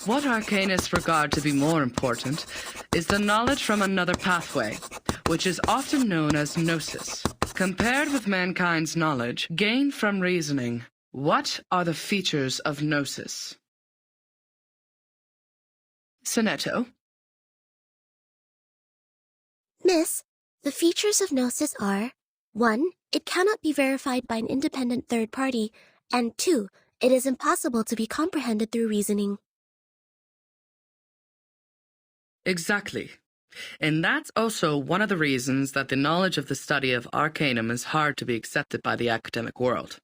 What arcanists regard to be more important is the knowledge from another pathway, which is often known as gnosis. Compared with mankind's knowledge gained from reasoning, what are the features of gnosis? Sonetto. Miss, the features of gnosis are 1. It cannot be verified by an independent third party, and 2. It is impossible to be comprehended through reasoning. Exactly. And that's also one of the reasons that the knowledge of the study of arcanum is hard to be accepted by the academic world.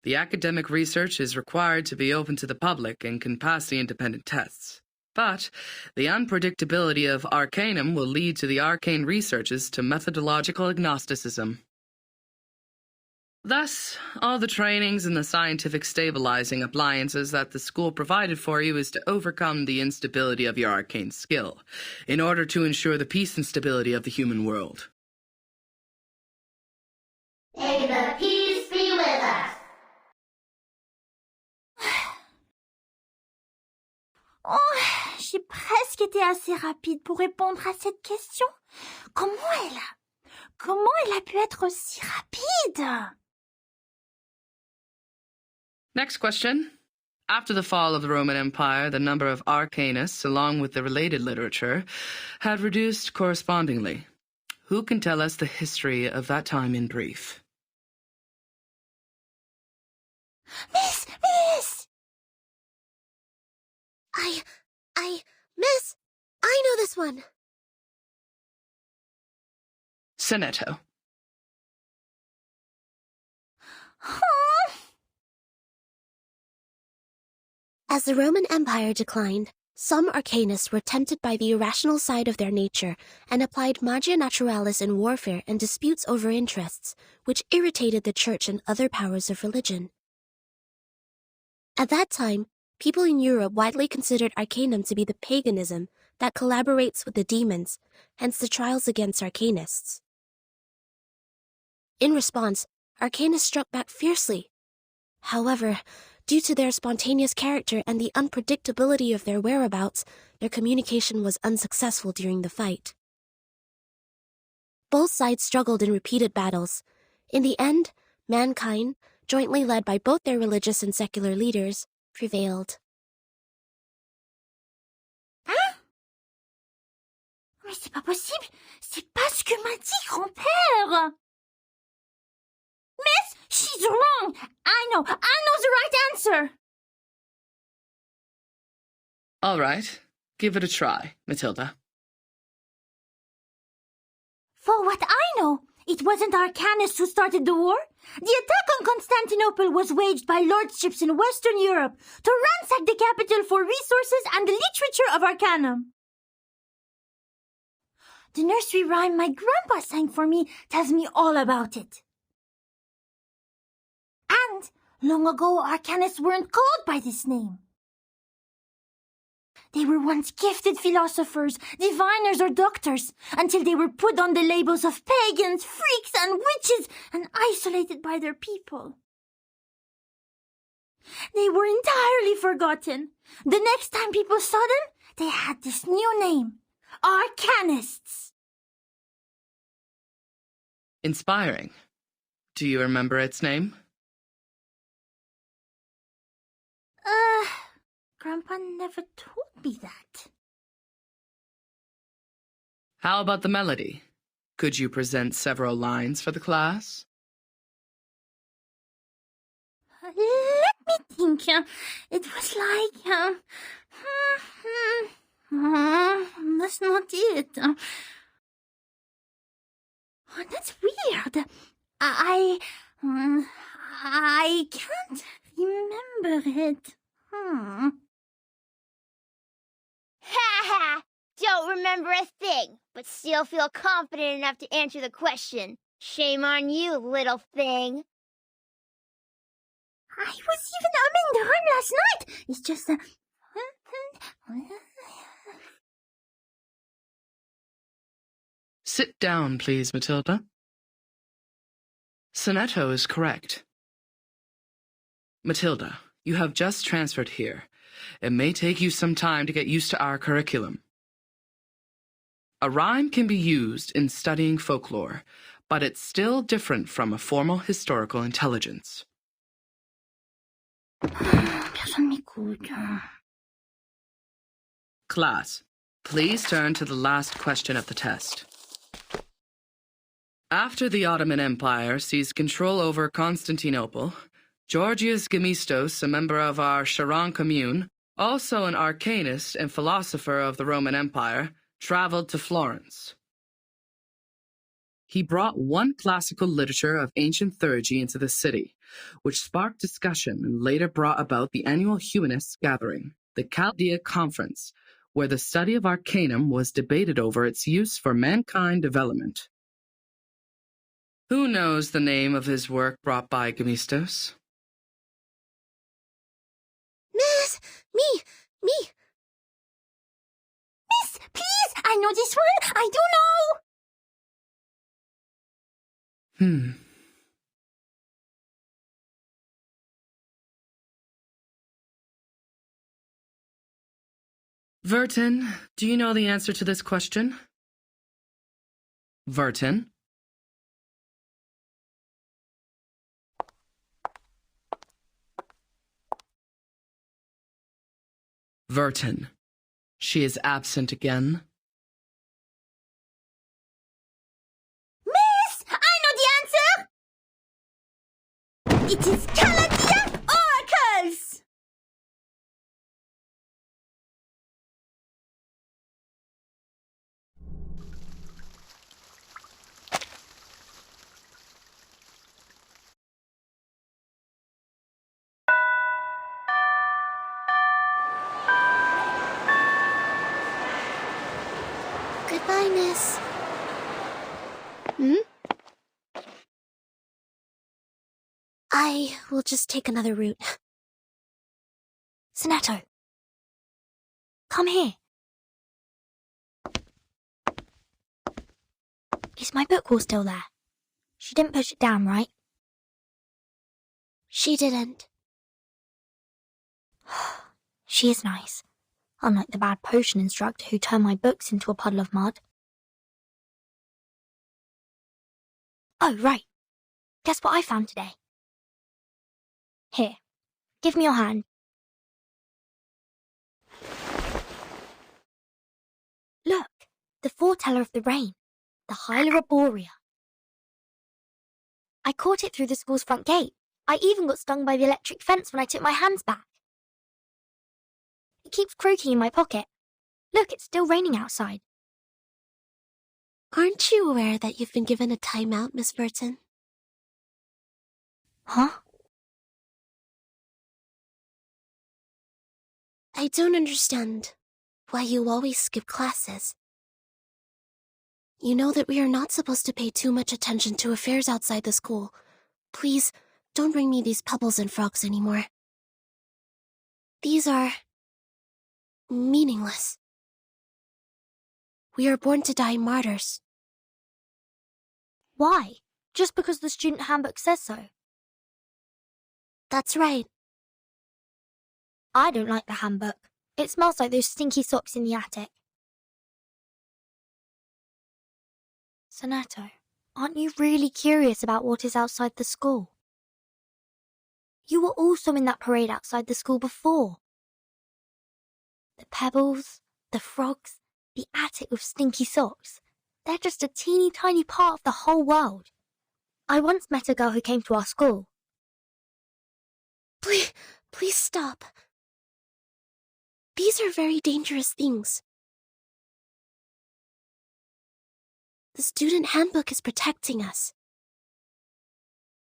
The academic research is required to be open to the public and can pass the independent tests. But the unpredictability of arcanum will lead to the arcane researches to methodological agnosticism. Thus, all the trainings and the scientific stabilizing appliances that the school provided for you is to overcome the instability of your arcane skill, in order to ensure the peace and stability of the human world. May the peace be with us. Oh, j'ai presque été assez rapide pour répondre à cette question. Comment elle a pu être aussi rapide? Next question. After the fall of the Roman Empire, the number of arcanists, along with the related literature, had reduced correspondingly. Who can tell us the history of that time in brief? Miss! Miss, I know this one. Sonetto. As the Roman Empire declined, some arcanists were tempted by the irrational side of their nature and applied magia naturalis in warfare and disputes over interests, which irritated the church and other powers of religion. At that time, people in Europe widely considered arcanum to be the paganism that collaborates with the demons, hence the trials against arcanists. In response, arcanists struck back fiercely. However, due to their spontaneous character and the unpredictability of their whereabouts, their communication was unsuccessful during the fight. Both sides struggled in repeated battles. In the end, mankind, jointly led by both their religious and secular leaders, prevailed. Hein? Mais c'est pas possible! C'est pas ce que m'a dit grand-père! Miss, she's wrong! I know the right answer! All right. Give it a try, Matilda. For what I know, it wasn't arcanists who started the war. The attack on Constantinople was waged by lordships in Western Europe to ransack the capital for resources and the literature of arcanum. The nursery rhyme my grandpa sang for me tells me all about it. And long ago, arcanists weren't called by this name. They were once gifted philosophers, diviners, or doctors, until they were put on the labels of pagans, freaks, and witches, and isolated by their people. They were entirely forgotten. The next time people saw them, they had this new name, arcanists. Inspiring. Do you remember its name? Grandpa never told me that. How about the melody? Could you present several lines for the class? Let me think. It was like... that's not it. That's weird. I can't remember it. Ha ha! Don't remember a thing, but still feel confident enough to answer the question. Shame on you, little thing. I was even umming the rhyme last night. It's just a... Sit down, please, Matilda. Sonetto is correct. Matilda, you have just transferred here, it may take you some time to get used to our curriculum. A rhyme can be used in studying folklore, but it's still different from a formal historical intelligence. Class, please turn to the last question of the test. After the Ottoman Empire seized control over Constantinople, Georgius Gemistos, a member of our Charon commune, also an arcanist and philosopher of the Roman Empire, traveled to Florence. He brought one classical literature of ancient theurgy into the city, which sparked discussion and later brought about the annual humanists' gathering, the Chaldea Conference, where the study of arcanum was debated over its use for mankind development. Who knows the name of his work brought by Gemistos? Miss! Me! Miss, please! I know this one! I do know! Vertin, do you know the answer to this question? Vertin? Vertin. She is absent again. Miss! I know the answer! It is Chaldea oracles! Goodbye, Miss. I will just take another route. Sonato, come here. Is my book all still there? She didn't push it down, right? She didn't. She is nice. Unlike the bad potion instructor who turned my books into a puddle of mud. Oh, right. Guess what I found today? Here, give me your hand. Look, the foreteller of the rain, the Hyla Arborea. I caught it through the school's front gate. I even got stung by the electric fence when I took my hands back. It keeps croaking in my pocket. Look, it's still raining outside. Aren't you aware that you've been given a timeout, Miss Vertin? Huh? I don't understand why you always skip classes. You know that we are not supposed to pay too much attention to affairs outside the school. Please, don't bring me these pebbles and frogs anymore. These are meaningless. We are born to die martyrs. Why? Just because the student handbook says so? That's right. I don't like the handbook. It smells like those stinky socks in the attic. Sonato, aren't you really curious about what is outside the school? You were also in that parade outside the school before. The pebbles, the frogs, the attic with stinky socks. They're just a teeny tiny part of the whole world. I once met a girl who came to our school. Please stop. These are very dangerous things. The student handbook is protecting us.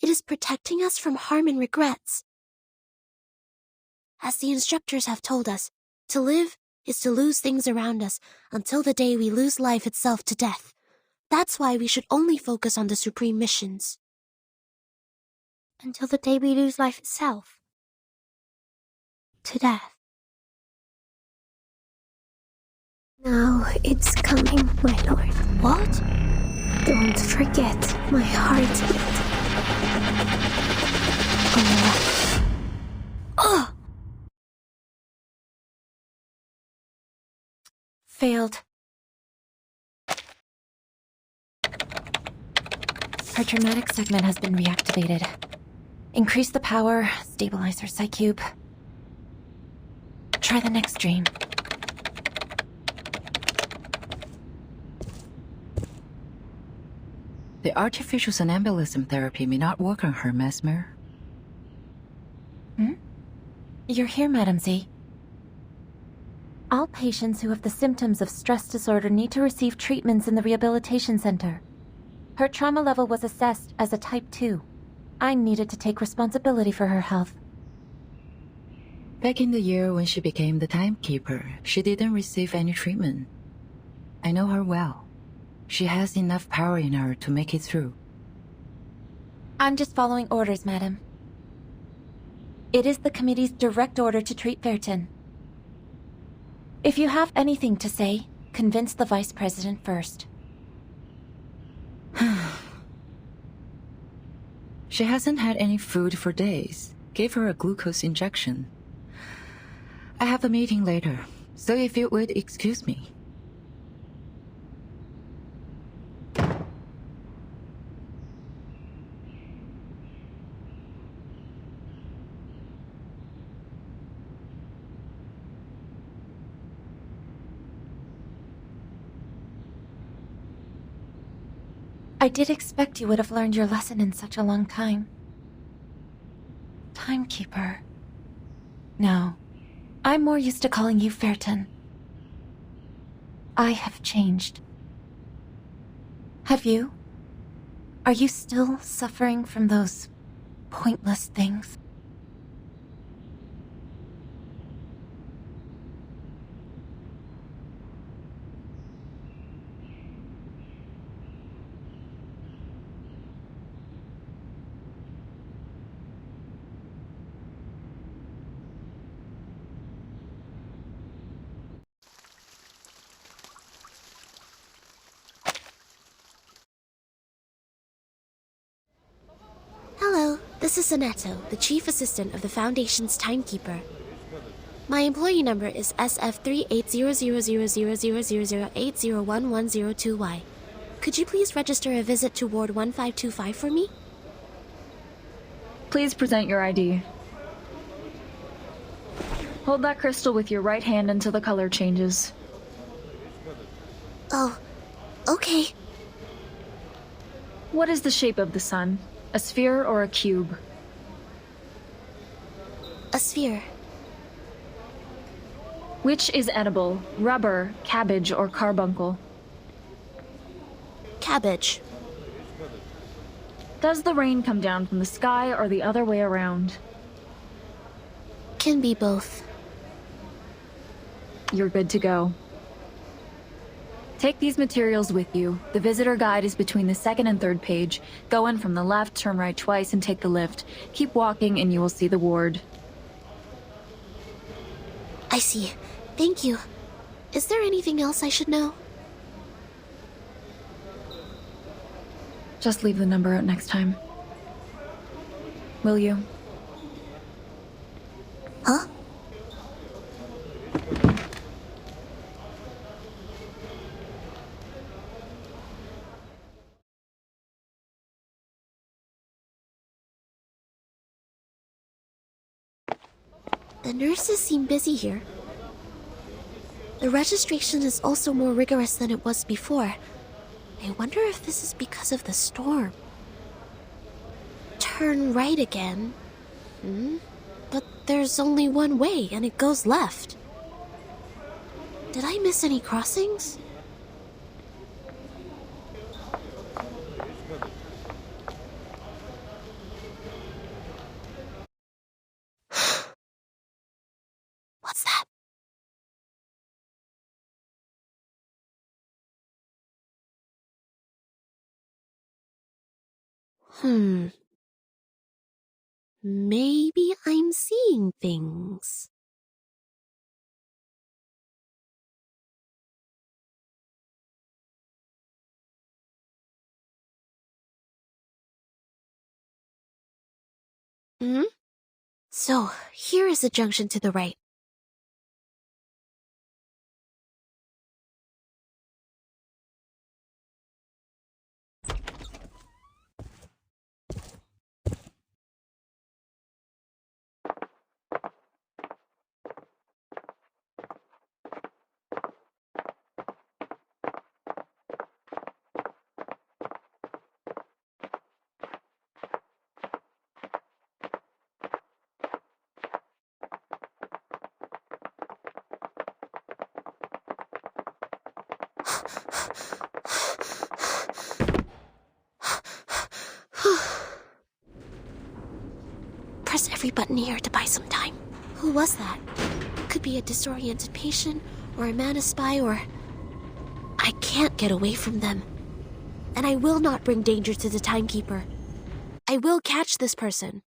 It is protecting us from harm and regrets. As the instructors have told us, to live is to lose things around us until the day we lose life itself to death. That's why we should only focus on the supreme missions. Until the day we lose life itself? To death? Now it's coming, my lord. What? Don't forget my heartbeat. Oh. Failed. Her traumatic segment has been reactivated. Increase the power, stabilize her psych cube. Try the next dream. The artificial somnambulism therapy may not work on her, Mesmer. You're here, Madam Z. All patients who have the symptoms of stress disorder need to receive treatments in the rehabilitation center. Her trauma level was assessed as a type 2. I needed to take responsibility for her health. Back in the year when she became the timekeeper, she didn't receive any treatment. I know her well. She has enough power in her to make it through. I'm just following orders, madam. It is the committee's direct order to treat Verton. If you have anything to say, convince the vice president first. She hasn't had any food for days. Gave her a glucose injection. I have a meeting later, so if you would excuse me. I did expect you would have learned your lesson in such a long time. Timekeeper. No, I'm more used to calling you Verton. I have changed. Have you? Are you still suffering from those pointless things? Hello, this is Soneto, the chief assistant of the Foundation's timekeeper. My employee number is SF38000000801102Y. Could you please register a visit to Ward 1525 for me? Please present your ID. Hold that crystal with your right hand until the color changes. Oh, okay. What is the shape of the sun? A sphere or a cube? A sphere. Which is edible? Rubber, cabbage, or carbuncle? Cabbage. Does the rain come down from the sky or the other way around? Can be both. You're good to go. Take these materials with you. The visitor guide is between the second and third page. Go in from the left, turn right twice, and take the lift. Keep walking and you will see the ward. I see. Thank you. Is there anything else I should know? Just leave the number out next time. Will you? Huh? The nurses seem busy here. The registration is also more rigorous than it was before. I wonder if this is because of the storm. Turn right again. But there's only one way, and it goes left. Did I miss any crossings? What's that? Maybe I'm seeing things. So, here is a junction to the right. press every button here to buy some time. Who was that? Could be a disoriented patient, or a mana spy, or... I can't get away from them. And I will not bring danger to the timekeeper. I will catch this person.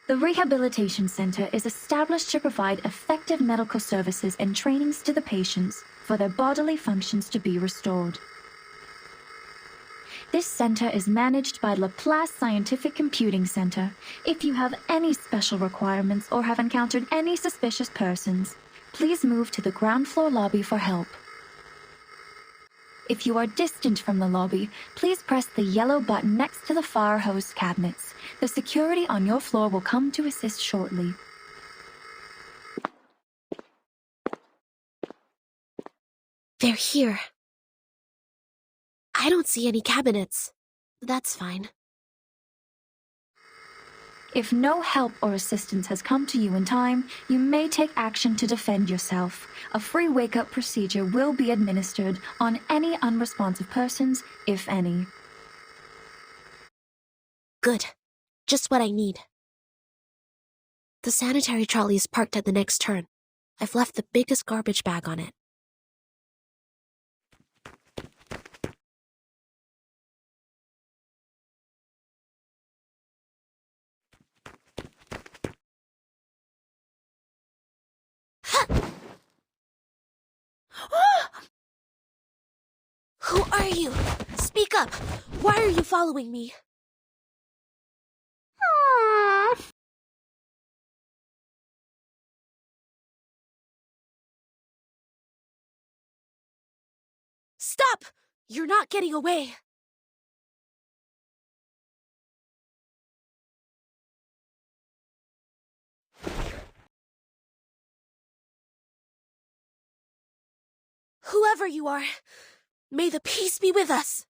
The Rehabilitation Center is established to provide effective medical services and trainings to the patients for their bodily functions to be restored. This center is managed by Laplace Scientific Computing Center. If you have any special requirements or have encountered any suspicious persons, please move to the ground floor lobby for help. If you are distant from the lobby, please press the yellow button next to the fire hose cabinets. The security on your floor will come to assist shortly. They're here. I don't see any cabinets. That's fine. If no help or assistance has come to you in time, you may take action to defend yourself. A free wake-up procedure will be administered on any unresponsive persons, if any. Good. Just what I need. The sanitary trolley is parked at the next turn. I've left the biggest garbage bag on it. Who are you? Speak up! Why are you following me? Stop! You're not getting away. Whoever you are, may the peace be with us.